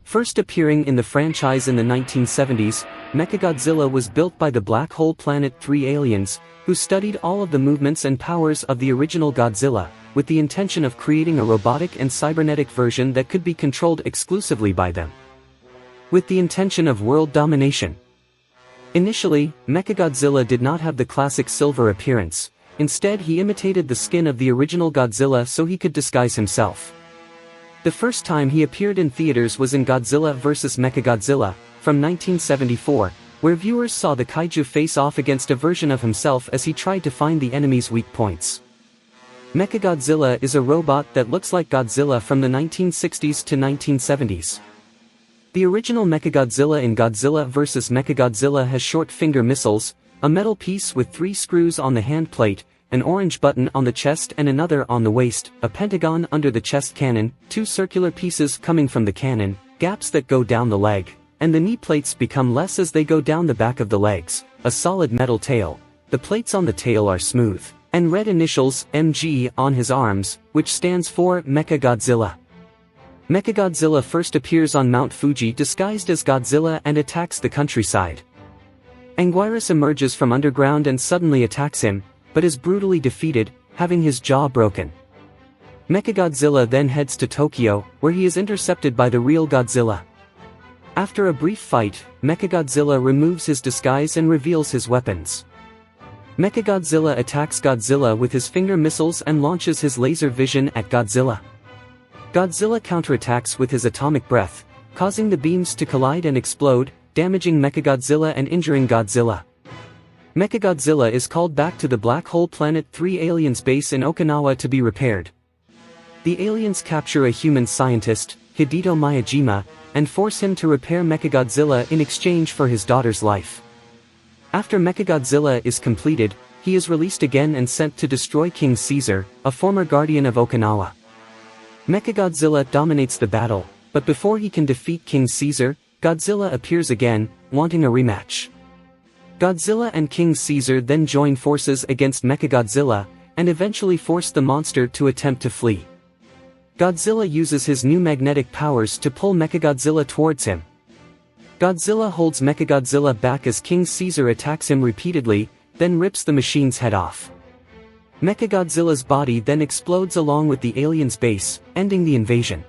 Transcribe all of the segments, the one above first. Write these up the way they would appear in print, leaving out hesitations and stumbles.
First appearing in the franchise in the 1970s, Mechagodzilla was built by the Black Hole Planet 3 aliens, who studied all of the movements and powers of the original Godzilla, with the intention of creating a robotic and cybernetic version that could be controlled exclusively by them, with the intention of world domination. Initially, Mechagodzilla did not have the classic silver appearance. Instead, he imitated the skin of the original Godzilla so he could disguise himself. The first time he appeared in theaters was in Godzilla vs. Mechagodzilla, from 1974, where viewers saw the kaiju face off against a version of himself as he tried to find the enemy's weak points. Mechagodzilla is a robot that looks like Godzilla from the 1960s to 1970s. The original Mechagodzilla in Godzilla vs. Mechagodzilla has short finger missiles, a metal piece with 3 screws on the hand plate, an orange button on the chest and another on the waist, a pentagon under the chest cannon, 2 circular pieces coming from the cannon, gaps that go down the leg, and the knee plates become less as they go down the back of the legs, a solid metal tail. The plates on the tail are smooth, and red initials, MG, on his arms, which stands for Mechagodzilla. Mechagodzilla first appears on Mount Fuji disguised as Godzilla and attacks the countryside. Anguirus emerges from underground and suddenly attacks him, but is brutally defeated, having his jaw broken. Mechagodzilla then heads to Tokyo, where he is intercepted by the real Godzilla. After a brief fight, Mechagodzilla removes his disguise and reveals his weapons. Mechagodzilla attacks Godzilla with his finger missiles and launches his laser vision at Godzilla. Godzilla counterattacks with his atomic breath, causing the beams to collide and explode, damaging Mechagodzilla and injuring Godzilla. Mechagodzilla is called back to the Black Hole Planet 3 aliens base in Okinawa to be repaired. The aliens capture a human scientist, Hideo Miyajima, and force him to repair Mechagodzilla in exchange for his daughter's life. After Mechagodzilla is completed, he is released again and sent to destroy King Caesar, a former guardian of Okinawa. Mechagodzilla dominates the battle, but before he can defeat King Caesar, Godzilla appears again, wanting a rematch. Godzilla and King Caesar then join forces against Mechagodzilla, and eventually force the monster to attempt to flee. Godzilla uses his new magnetic powers to pull Mechagodzilla towards him. Godzilla holds Mechagodzilla back as King Caesar attacks him repeatedly, then rips the machine's head off. Mechagodzilla's body then explodes along with the alien's base, ending the invasion.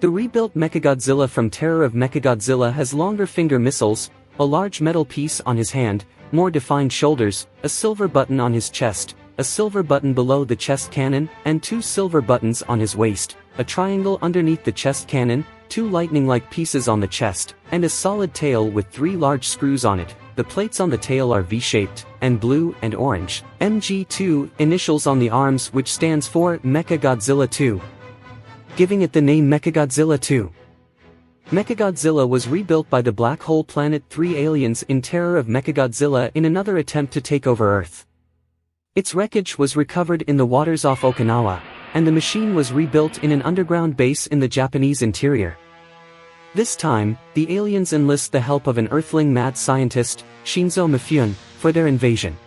The rebuilt Mechagodzilla from Terror of Mechagodzilla has longer finger missiles, a large metal piece on his hand, more defined shoulders, a silver button on his chest, a silver button below the chest cannon, and 2 silver buttons on his waist, a triangle underneath the chest cannon, 2 lightning-like pieces on the chest, and a solid tail with 3 large screws on it. The plates on the tail are V-shaped, and blue and orange, MG2 initials on the arms, which stands for Mechagodzilla 2, giving it the name Mechagodzilla 2. Mechagodzilla was rebuilt by the Black Hole Planet 3 aliens in Terror of Mechagodzilla in another attempt to take over Earth. Its wreckage was recovered in the waters off Okinawa, and the machine was rebuilt in an underground base in the Japanese interior. This time, the aliens enlist the help of an Earthling mad scientist, Shinzo Mifune, for their invasion.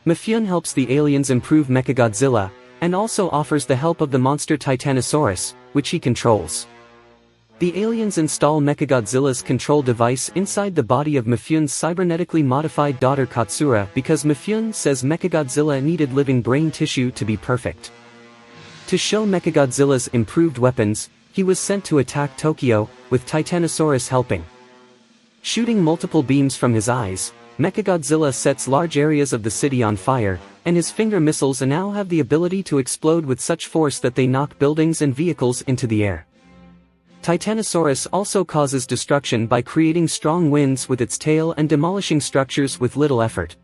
Mifune helps the aliens improve Mechagodzilla, and also offers the help of the monster Titanosaurus, which he controls. The aliens install Mechagodzilla's control device inside the body of Mifune's cybernetically modified daughter Katsura because Mifune says Mechagodzilla needed living brain tissue to be perfect. To show Mechagodzilla's improved weapons, he was sent to attack Tokyo, with Titanosaurus helping. Shooting multiple beams from his eyes, Mechagodzilla sets large areas of the city on fire, and his finger missiles now have the ability to explode with such force that they knock buildings and vehicles into the air. Titanosaurus also causes destruction by creating strong winds with its tail and demolishing structures with little effort.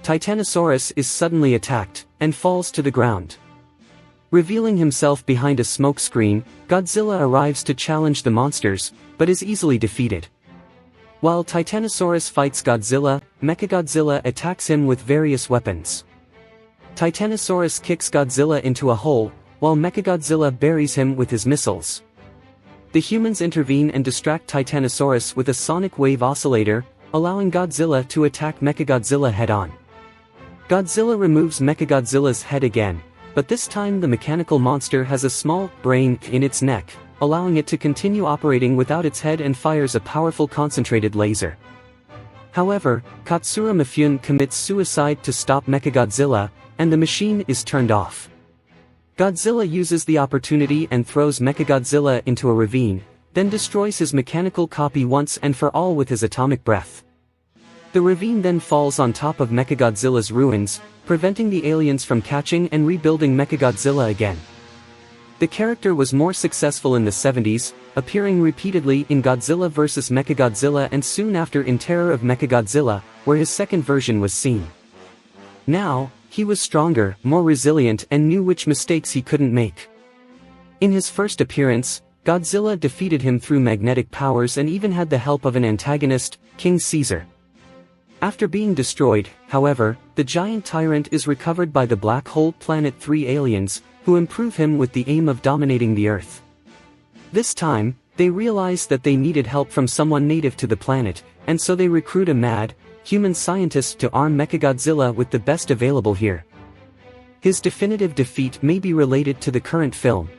Titanosaurus is suddenly attacked, and falls to the ground. Revealing himself behind a smoke screen, Godzilla arrives to challenge the monsters, but is easily defeated. While Titanosaurus fights Godzilla, Mechagodzilla attacks him with various weapons. Titanosaurus kicks Godzilla into a hole, while Mechagodzilla buries him with his missiles. The humans intervene and distract Titanosaurus with a sonic wave oscillator, allowing Godzilla to attack Mechagodzilla head-on. Godzilla removes Mechagodzilla's head again, but this time the mechanical monster has a small brain in its neck, allowing it to continue operating without its head and fires a powerful concentrated laser. However, Katsura Mifune commits suicide to stop Mechagodzilla, and the machine is turned off. Godzilla uses the opportunity and throws Mechagodzilla into a ravine, then destroys his mechanical copy once and for all with his atomic breath. The ravine then falls on top of Mechagodzilla's ruins, preventing the aliens from catching and rebuilding Mechagodzilla again. The character was more successful in the 70s, appearing repeatedly in Godzilla vs. Mechagodzilla and soon after in Terror of Mechagodzilla, where his second version was seen. Now, he was stronger, more resilient and knew which mistakes he couldn't make. In his first appearance, Godzilla defeated him through magnetic powers and even had the help of an antagonist, King Caesar. After being destroyed, however, the giant tyrant is recovered by the Black Hole Planet 3 aliens, who improve him with the aim of dominating the Earth. This time, they realize that they needed help from someone native to the planet, and so they recruit a mad, human scientist to arm Mechagodzilla with the best available here. His definitive defeat may be related to the current film,